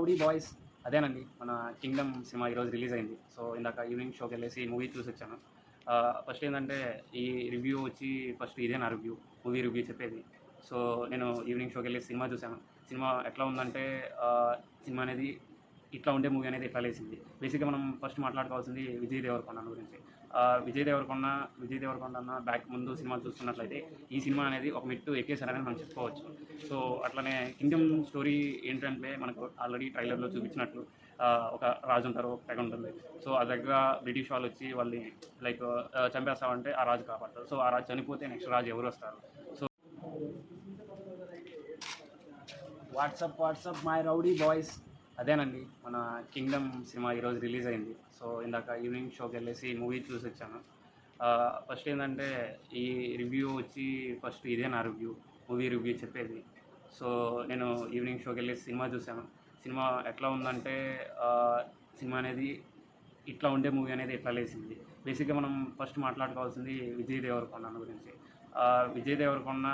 Rowdy boys అదేనండి మన Kingdom cinema ఈరోజు రిలీజ్ అయింది. సో ఇందాక ఈవినింగ్ షోకి వెళ్ళేసి మూవీ చూసి వచ్చాను. ఫస్ట్ ఏంటంటే ఈ రివ్యూ వచ్చి ఫస్ట్ ఇదే నా రివ్యూ, మూవీ రివ్యూ చెప్పేది. సో నేను ఈవినింగ్ షోకి వెళ్ళి సినిమా చూశాను. సినిమా ఎట్లా ఉందంటే సినిమా అనేది ఇట్లా ఉండే మూవీ అనేది ఎట్లా లేసింది. బేసిక్గా మనం ఫస్ట్ మాట్లాడుకోవాల్సింది విజయ్ దేవరకొండ గురించి. విజయ్ దేవరకొండ అన్న బ్యాక్ ముందు సినిమా చూసుకున్నట్లయితే ఈ సినిమా అనేది ఒక మెట్టు ఎక్కేసారని మనం చెప్పుకోవచ్చు. సో అట్లనే కింగ్డమ్ స్టోరీ ఏంటంటే మనకు ఆల్రెడీ ట్రైలర్లో చూపించినట్లు ఒక రాజు ఉంటారు, ఒక తెగ ఉంటుంది. సో ఆ దగ్గర బ్రిటిష్ వాళ్ళు వచ్చి వాళ్ళని లైక్ చంపేస్తామంటే ఆ రాజు కాపాడతారు. సో ఆ రాజు చనిపోతే నెక్స్ట్ రాజు ఎవరు వస్తారు. So WhatsApp my rowdy boys అదేనండి మన కింగ్డమ్ సినిమా ఈరోజు రిలీజ్ అయింది. సో ఇందాక ఈవినింగ్ షోకి వెళ్ళేసి మూవీ చూసి వచ్చాను. ఫస్ట్ ఏంటంటే ఈ రివ్యూ వచ్చి ఫస్ట్ ఇదే నా రివ్యూ, మూవీ రివ్యూ చెప్పేది. సో నేను ఈవినింగ్ షోకి వెళ్ళేసి సినిమా చూశాను. సినిమా ఎట్లా ఉందంటే సినిమా అనేది ఇట్లా ఉండే మూవీ అనేది ఎట్లా లేసింది. బేసిక్గా మనం ఫస్ట్ మాట్లాడుకోవాల్సింది విజయ్ దేవరకొండ గురించి. విజయ్ దేవరకొండ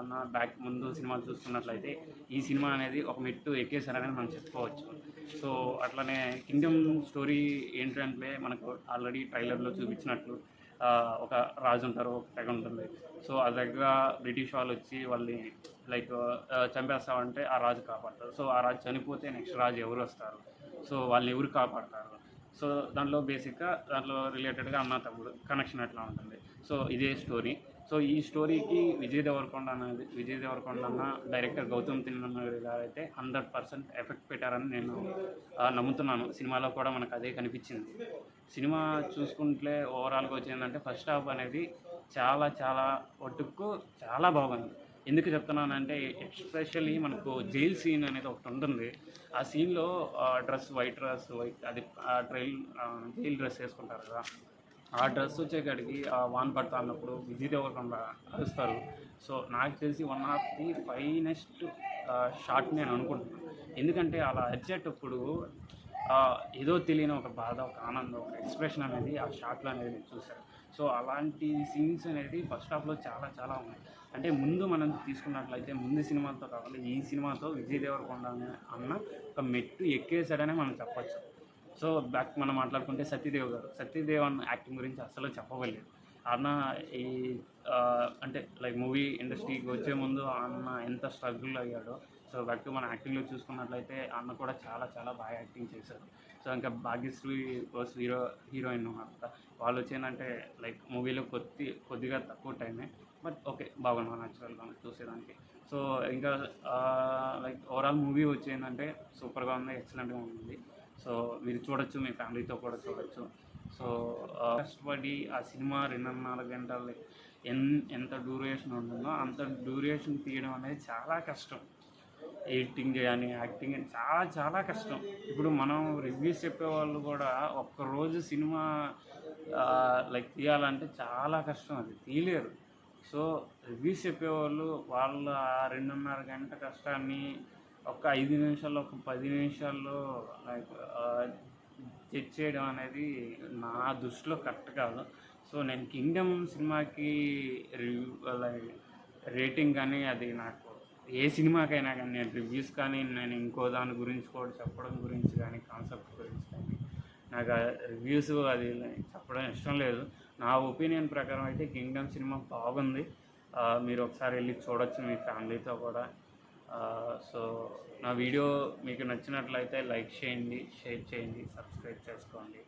అన్న బ్యాక్ ముందు సినిమాలు చూసుకున్నట్లయితే ఈ సినిమా అనేది ఒక మెట్టు ఎక్కేసారని మనం చెప్పుకోవచ్చు. సో అట్లనే కింగ్డమ్ స్టోరీ ఏంటంటే మనకు ఆల్రెడీ ట్రైలర్లో చూపించినట్లు ఒక రాజు ఉంటారు, ఒక తెగ ఉంటుంది. సో ఆ దగ్గర బ్రిటిష్ వాళ్ళు వచ్చి వాళ్ళని లైక్ చంపేస్తామంటే ఆ రాజు కాపాడతారు. సో ఆ రాజు చనిపోతే నెక్స్ట్ రాజు ఎవరు వస్తారు, సో వాళ్ళని ఎవరు కాపాడతారు. సో దాంట్లో బేసిక్గా దాంట్లో రిలేటెడ్గా అన్న తమ్ముడు కనెక్షన్ అట్లా ఉంటుంది. సో ఇదే స్టోరీ. సో ఈ స్టోరీకి విజయ్ దేవరకొండ అన్న డైరెక్టర్ గౌతమ్ తిన్ననూరి గారు అయితే 100% ఎఫెక్ట్ పెట్టారని నేను నమ్ముతున్నాను. సినిమాలో కూడా మనకు అదే కనిపించింది. సినిమా చూసుకుంటే ఓవరాల్గా వచ్చిందంటే ఫస్ట్ హాఫ్ అనేది చాలా చాలా ఒట్టుకు చాలా బాగుంది. ఎందుకు చెప్తున్నానంటే ఎస్పెషల్లీ మనకు జైల్ సీన్ అనేది ఒకటి ఉంటుంది. ఆ సీన్లో వైట్ అది జైల్ డ్రెస్ వేసుకుంటారు కదా, ఆ డ్రెస్ వచ్చేకాడికి వాన్ పడతా అన్నప్పుడు విజయ్ దేవరకొండ అరుస్తారు. సో నాకు తెలిసి one of the finest shot నేను అనుకుంటున్నాను. ఎందుకంటే అలా అరిచేటప్పుడు ఏదో తెలియని ఒక బాధ, ఒక ఆనందం, ఒక ఎక్స్ప్రెషన్ అనేది ఆ షాట్లో అనేది నేను చూశాను. సో అలాంటి సీన్స్ అనేది ఫస్ట్ హాఫ్లో చాలా చాలా ఉన్నాయి. అంటే ముందు మనం తీసుకున్నట్లయితే ముందు సినిమాతో కాకుండా ఈ సినిమాతో విజయ్ దేవరకొండ అన్న ఒక మెట్టు ఎక్కేసాడనే మనం చెప్పచ్చు. సో బ్యాక్ మనం మాట్లాడుకుంటే సత్యదేవ్ అన్న యాక్టింగ్ గురించి అసలు చెప్పగలేదు. అన్న ఈ అంటే లైక్ మూవీ ఇండస్ట్రీకి వచ్చే ముందు అన్న ఎంత స్ట్రగుల్ అయ్యాడో, సో బ్యాక్ మన యాక్టింగ్లో చూసుకున్నట్లయితే అన్న కూడా చాలా చాలా బాగా యాక్టింగ్ చేశారు. సో ఇంకా భాగ్యశ్రీ హీరోయిన్ వాళ్ళు వచ్చేందంటే లైక్ మూవీలో కొద్దిగా తక్కువ టైమే, బట్ ఓకే బాగున్నా న్యాచురల్గా చూసేదానికి. సో ఇంకా లైక్ ఓవరాల్ మూవీ వచ్చేందంటే సూపర్గా ఉంది, ఎక్సలెంట్గా ఉంది. సో మీరు చూడొచ్చు, మీ ఫ్యామిలీతో కూడా చూడొచ్చు. సో కష్టపడి ఆ సినిమా 2.5 గంటలు ఎంత డ్యూరేషన్ ఉంటుందో అంత డ్యూరేషన్ తీయడం అనేది చాలా కష్టం. ఎడిటింగ్ కానీ యాక్టింగ్ కానీ చాలా చాలా కష్టం. ఇప్పుడు మనం రివ్యూస్ చెప్పేవాళ్ళు కూడా ఒక్కరోజు సినిమా లైక్ తీయాలంటే చాలా కష్టం, అది తీయలేరు. సో రివ్యూస్ చెప్పేవాళ్ళు వాళ్ళ 2.5 గంట కష్టాన్ని ఒక 5 నిమిషాల్లో, ఒక 10 నిమిషాల్లో లైక్ జడ్జ్ చేయడం అనేది నా దృష్టిలో కరెక్ట్ కాదు. సో నేను కింగ్డమ్ సినిమాకి లైక్ రేటింగ్ కానీ అది నాకు ఏ సినిమాకైనా కానీ నేను రివ్యూస్ కానీ నేను ఇంకో దాని గురించి కూడా చెప్పడం గురించి కానీ కాన్సెప్ట్ గురించి కానీ నాకు రివ్యూస్ అది చెప్పడం ఇష్టం లేదు. నా ఒపీనియన్ ప్రకారం అయితే కింగ్డమ్ సినిమా బాగుంది. మీరు ఒకసారి వెళ్ళి చూడొచ్చు మీ ఫ్యామిలీతో కూడా. సో నా వీడియో మీకు నచ్చినట్లయితే లైక్ చేయండి, షేర్ చేయండి, సబ్స్క్రైబ్ చేసుకోండి.